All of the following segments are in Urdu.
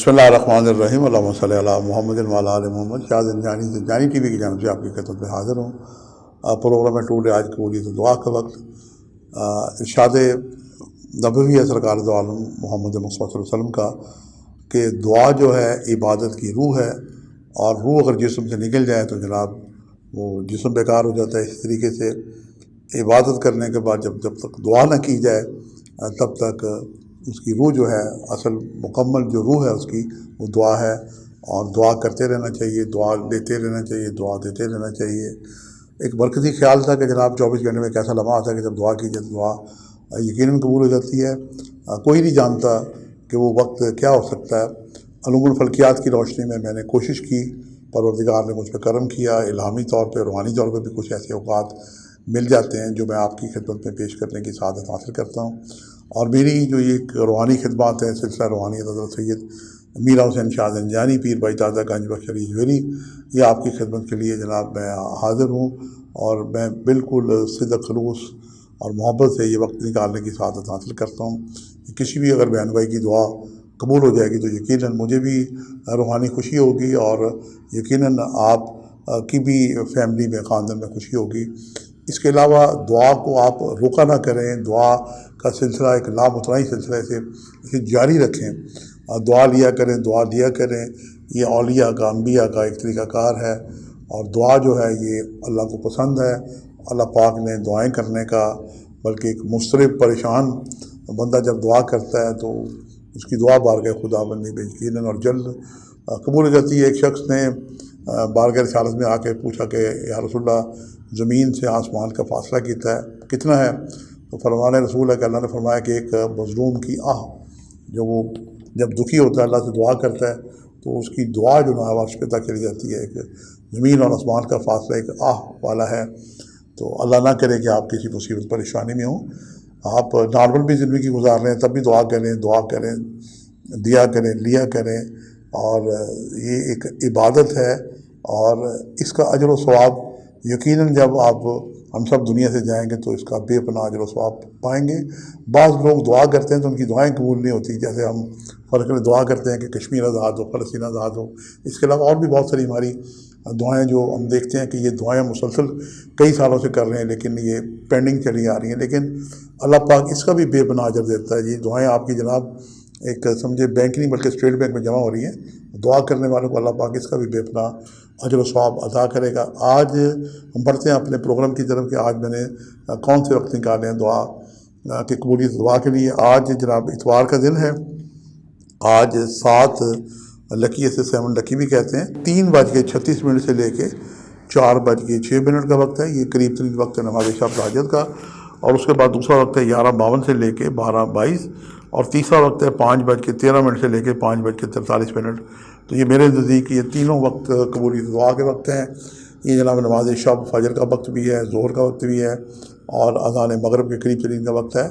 بسم اللہ الرحمن الرحیم، اللہم صلی علی محمد وعلی آل محمد۔ شاہ زندانی ٹی وی کی جانب سے آپ کی خدمت میں حاضر ہوں۔ پروگرام میں ٹوڈے آج قبولیت دعا کا وقت، ارشاد نبوی ہے سرکار دو عالم محمد مصطفیٰ صلی اللہ علیہ وسلم کا کہ دعا جو ہے عبادت کی روح ہے، اور روح اگر جسم سے نکل جائے تو جناب وہ جسم بیکار ہو جاتا ہے۔ اس طریقے سے عبادت کرنے کے بعد جب تک دعا نہ کی جائے تب تک اس کی روح جو ہے، اصل مکمل جو روح ہے اس کی، وہ دعا ہے، اور دعا کرتے رہنا چاہیے، دعا لیتے رہنا چاہیے، دعا دیتے رہنا چاہیے۔ ایک مرکزی خیال تھا کہ جناب 24 گھنٹے میں ایک ایسا لمحہ آتا ہے کہ جب دعا کی جائے دعا یقیناً قبول ہو جاتی ہے۔ کوئی نہیں جانتا کہ وہ وقت کیا ہو سکتا ہے۔ علوم الفلکیات کی روشنی میں نے کوشش کی، پروردگار نے مجھ پہ کرم کیا، الہامی طور پہ روحانی طور پہ بھی کچھ ایسے اوقات مل جاتے ہیں جو میں آپ کی خدمت میں پیش کرنے کی سعادت حاصل کرتا ہوں۔ اور میری جو یہ روحانی خدمات ہیں، سلسلہ روحانی حضرت سید میرا حسین شاہ زنجانی پیر بھائی دادا گنج بخش علی جویری، یہ آپ کی خدمت کے لیے جناب میں حاضر ہوں، اور میں بالکل صدق خلوص اور محبت سے یہ وقت نکالنے کی سعادت حاصل کرتا ہوں۔ کسی بھی اگر بہن بھائی کی دعا قبول ہو جائے گی تو یقیناً مجھے بھی روحانی خوشی ہوگی، اور یقیناً آپ کی بھی فیملی میں، خاندان میں خوشی ہوگی۔ اس کے علاوہ دعا کو آپ روکا نہ کریں، دعا کا سلسلہ ایک لامتناہی سلسلے سے اسے جاری رکھیں، دعا لیا کریں، دعا دیا کریں۔ یہ اولیاء کا، انبیاء کا ایک طریقہ کار ہے، اور دعا جو ہے یہ اللہ کو پسند ہے۔ اللہ پاک نے دعائیں کرنے کا، بلکہ ایک مضطرب پریشان بندہ جب دعا کرتا ہے تو اس کی دعا بارگاہ خدا بندی میں یقیناً اور جلد قبول ہو جاتی ہے۔ ایک شخص نے بارگاہ رسالت میں آ کے پوچھا کہ یا رسول اللہ، زمین سے آسمان کا فاصلہ کتنا ہے؟ تو فرمان رسول ہے کہ اللہ نے فرمایا کہ ایک مظلوم کی آہ، جو وہ جب دکھی ہوتا ہے اللہ سے دعا کرتا ہے تو اس کی دعا جو ہے عرش پہ تک چلی جاتی ہے۔ ایک زمین اور آسمان کا فاصلہ ایک آہ والا ہے۔ تو اللہ نہ کرے کہ آپ کسی مصیبت پریشانی میں ہوں، آپ نارمل بھی زندگی گزار رہے ہیں تب بھی دعا کریں، دیا کریں، لیا کریں، اور یہ ایک عبادت ہے، اور اس کا اجر و ثواب یقیناً جب ہم سب دنیا سے جائیں گے تو اس کا بے پناہ اجر و ثواب پائیں گے۔ بعض لوگ دعا کرتے ہیں تو ان کی دعائیں قبول نہیں ہوتی، جیسے ہم فرق میں دعا کرتے ہیں کہ کشمیر آزاد ہو، فلسطین آزاد ہو۔ اس کے علاوہ اور بھی بہت ساری ہماری دعائیں جو ہم دیکھتے ہیں کہ یہ دعائیں مسلسل کئی سالوں سے کر رہے ہیں لیکن یہ پینڈنگ چلی آ رہی ہیں، لیکن اللہ پاک اس کا بھی بے پناہ اجر دیتا ہے۔ یہ دعائیں آپ کی جناب ایک سمجھے بینک نہیں بلکہ اسٹیٹ بینک میں جمع ہو رہی ہیں۔ دعا کرنے والوں کو اللہ پاک اس کا بھی بے پناہ اجر و ثواب عطا کرے گا۔ آج ہم بڑھتے ہیں اپنے پروگرام کی طرف کہ آج میں نے کون سے وقت نکالے ہیں دعا کی قبولیت دعا کے لیے۔ آج جناب اتوار کا دن ہے، آج 7 لکی سے 7 لکی بھی کہتے ہیں، 3:36 سے لے کے 4:06 کا وقت ہے۔ یہ قریب ترین وقت ہے نماز شب تہجد کا، اور اس کے بعد دوسرا وقت ہے 11:52 سے لے کے 12:22، اور تیسرا وقت ہے 5:13 سے لے کے 5:43۔ تو یہ میرے نزدیک یہ تینوں وقت قبولیت دعا کے وقت ہیں۔ یہ جناب نماز شب فجر کا وقت بھی ہے، ظہر کا وقت بھی ہے، اور اذان مغرب کے قریب ترین کا وقت ہے۔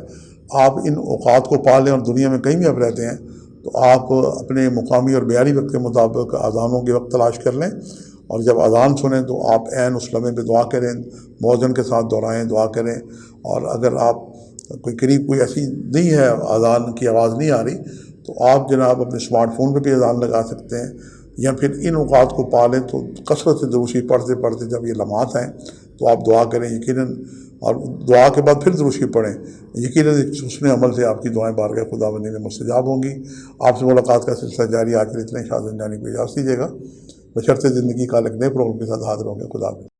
آپ ان اوقات کو پا لیں، اور دنیا میں کہیں بھی آپ رہتے ہیں تو آپ اپنے مقامی اور معیاری وقت کے مطابق اذانوں کے وقت تلاش کر لیں، اور جب اذان سنیں تو آپ عین اس لمحے پہ دعا کریں، مؤذن کے ساتھ دہرائیں، دعا کریں۔ اور اگر آپ کوئی ایسی نہیں ہے، اذان کی آواز نہیں آ رہی، تو آپ جناب اپنے اسمارٹ فون پہ بھی اذان لگا سکتے ہیں، یا پھر ان اوقات کو پا لیں تو کثرت سے دروشی پڑھتے جب یہ لمحات ہیں تو آپ دعا کریں یقیناً، اور دعا کے بعد پھر دروشی پڑھیں، یقیناً حسن عمل سے آپ کی دعائیں بارگاہ خدا بندی میں مستجاب ہوں گی۔ آپ سے ملاقات کا سلسلہ جاری، آج کے اتنے شاہ زنجانی کو اجازت دیجیے گا، بشرط زندگی کا ایک نئے پروگرام کے ساتھ حاضر ہوں گے۔ خدا حافظ۔